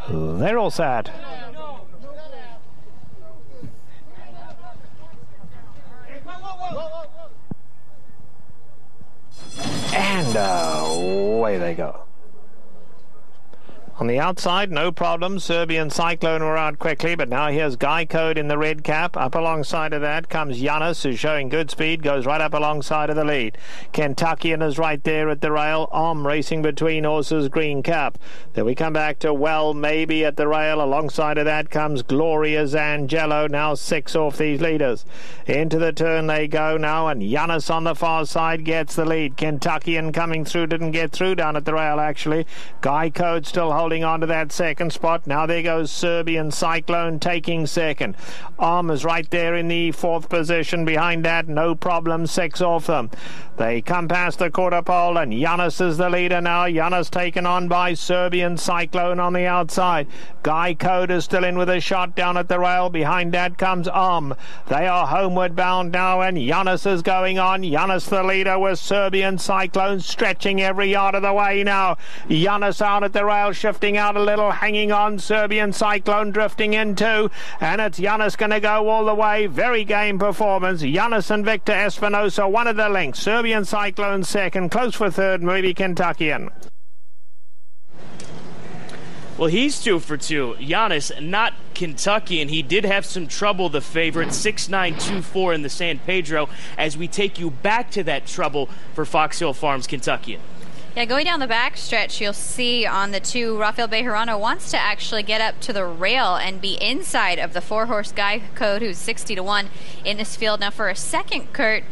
They're all set. And away they go. On the outside, no problem. Serbian Cyclone were out quickly, but now here's Guy Code in the red cap. Up alongside of that comes Giannis, who's showing good speed, goes right up alongside of the lead. Kentuckian is right there at the rail. Racing between horses, green cap. Then we come back to Well Maybe at the rail. Alongside of that comes Gloria Zangelo, now 6 off these leaders. Into the turn they go now, and Giannis on the far side gets the lead. Kentuckian coming through, didn't get through down at the rail actually. Guy Code still holding on to that second spot. Now there goes Serbian Cyclone taking second. Is right there in the 4th position. Behind that, no problem, 6 off them. They come past the quarter pole, and Giannis is the leader now. Giannis taken on by Serbian Cyclone on the outside. Guy Code is still in with a shot down at the rail. Behind that comes They are homeward bound now, and Giannis is going on. Giannis the leader with Serbian Cyclone stretching every yard of the way now. Giannis out at the rail, shifting out a little, hanging on. Serbian Cyclone drifting in too, and it's Giannis going to go all the way. Very game performance. Giannis and Victor Espinosa, one of the links. Serbian Cyclone second, close for third, maybe Kentuckian. Well, he's 2 for 2. Giannis, not Kentuckian. He did have some trouble, the favorite, 6-9-2-4 in the San Pedro, as we take you back to that trouble for Fox Hill Farms Kentuckian. Yeah, going down the back stretch, you'll see on the 2, Rafael Bejarano wants to actually get up to the rail and be inside of the 4-horse Guy Code, who's 60-1 in this field. Now, for a second, Kurt,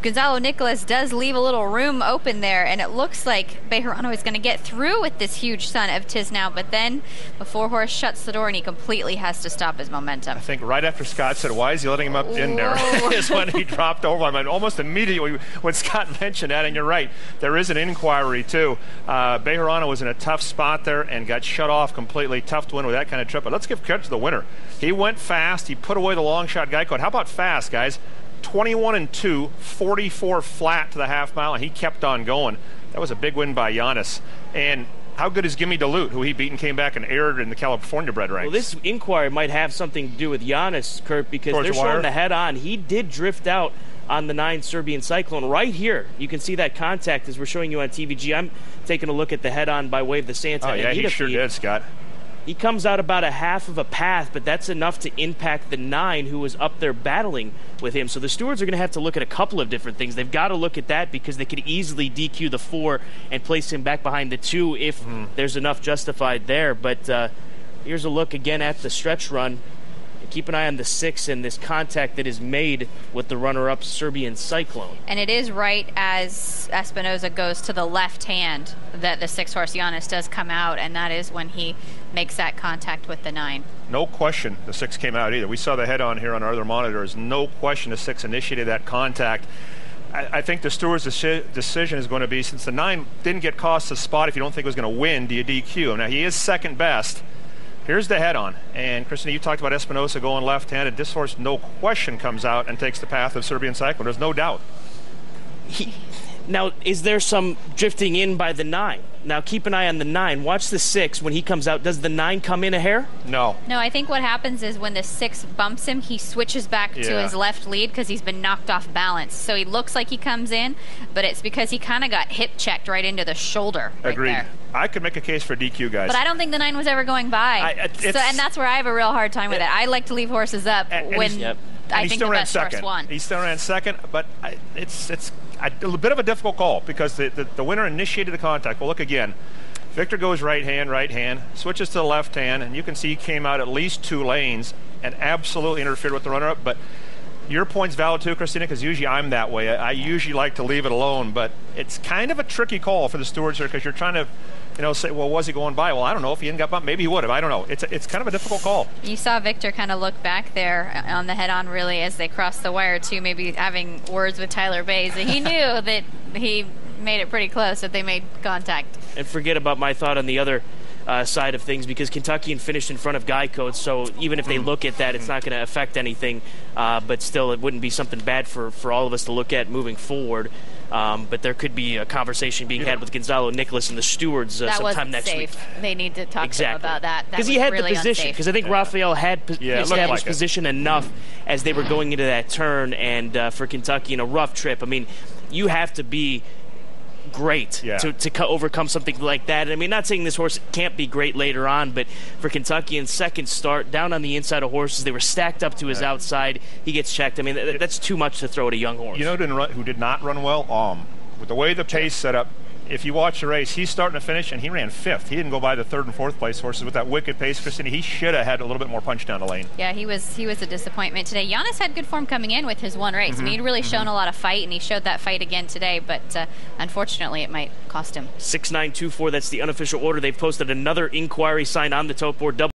Gonzalo Nicolas does leave a little room open there, and it looks like Bejarano is going to get through with this huge son of Tisnow, but then the 4-horse shuts the door and he completely has to stop his momentum. I think right after Scott said, why is he letting him up in there, is when he dropped over. I mean, almost immediately when Scott mentioned that, and you're right, there is an inquiry too. Bejarano was in a tough spot there and got shut off completely. Tough to win with that kind of trip, but let's give credit to the winner. He went fast. He put away the long shot Guy Code. How about fast, guys? 21-2, 44 flat to the half mile, and he kept on going. That was a big win by Giannis. And how good is Gimme Duluth, who he beat and came back and aired in the California bred ranks? Well, this inquiry might have something to do with Giannis, Kurt, because they're showing the head on. He did drift out on the 9 Serbian Cyclone right here. You can see that contact as we're showing you on TVG. I'm taking a look at the head on by way of the Santa. Oh, yeah, he sure did, Scott. He comes out about a half of a path, but that's enough to impact the 9 who was up there battling with him. So the stewards are going to have to look at a couple of different things. They've got to look at that because they could easily DQ the 4 and place him back behind the 2 if there's enough justified there. But here's a look again at the stretch run. Keep an eye on the 6 and this contact that is made with the runner-up Serbian Cyclone. And it is right as Espinosa goes to the left hand that the 6-horse Giannis does come out, and that is when he makes that contact with the 9. No question the 6 came out either. We saw the head on here on our other monitors. No question the 6 initiated that contact. I think the steward's decision is going to be, since the 9 didn't get cost a spot, if you don't think it was going to win, do you DQ him? Now, he is second best. Here's the head-on, and Christina, you talked about Espinosa going left-handed. This horse, no question, comes out and takes the path of Serbian Cyclone. There's no doubt. Now, is there some drifting in by the 9? Now, keep an eye on the 9. Watch the 6 when he comes out. Does the 9 come in a hair? No. No, I think what happens is when the 6 bumps him, he switches back to his left lead because he's been knocked off balance. So he looks like he comes in, but it's because he kind of got hip-checked right into the shoulder right Agreed. there. I could make a case for DQ, guys. But I don't think the 9 was ever going by. And that's where I have a real hard time with it. I like to leave horses up when I think the best horse won. He still ran second, but it's a bit of a difficult call because the winner initiated the contact. Well, look again. Victor goes right hand, switches to the left hand, and you can see he came out at least 2 lanes and absolutely interfered with the runner-up. But your point's valid too, Christina, because usually I'm that way. I usually like to leave it alone, but it's kind of a tricky call for the stewards here because you're trying to, say, well, was he going by? Well, I don't know. If he hadn't got bumped, maybe he would have. I don't know. It's kind of a difficult call. You saw Victor kind of look back there on the head-on, really, as they crossed the wire, too, maybe having words with Tyler Bays. He knew that he made it pretty close, that they made contact. And forget about my thought on the other side of things, because Kentuckian finished in front of Guy Code, so even if they look at that, it's not going to affect anything, but still it wouldn't be something bad for all of us to look at moving forward. But there could be a conversation being had with Gonzalo Nicholas and the stewards sometime next week. They need to talk to him about that. Because he had really the position. Because I think Rafael had established position enough as they were going into that turn. And for Kentucky, in a rough trip, I mean, you have to be great to overcome something like that. I mean, not saying this horse can't be great later on, but for Kentucky in second start, down on the inside of horses, they were stacked up to his outside. He gets checked. I mean, that's too much to throw at a young horse. You know who did not run well? With the way the pace set up, if you watch the race, he's starting to finish, and he ran fifth. He didn't go by the third and fourth place horses with that wicked pace, Christine. He should have had a little bit more punch down the lane. Yeah, he was a disappointment today. Giannis had good form coming in with his one race. I mean, he'd really shown a lot of fight, and he showed that fight again today, but unfortunately it might cost him. 6-9-2-4, that's the unofficial order. They've posted another inquiry sign on the tote board.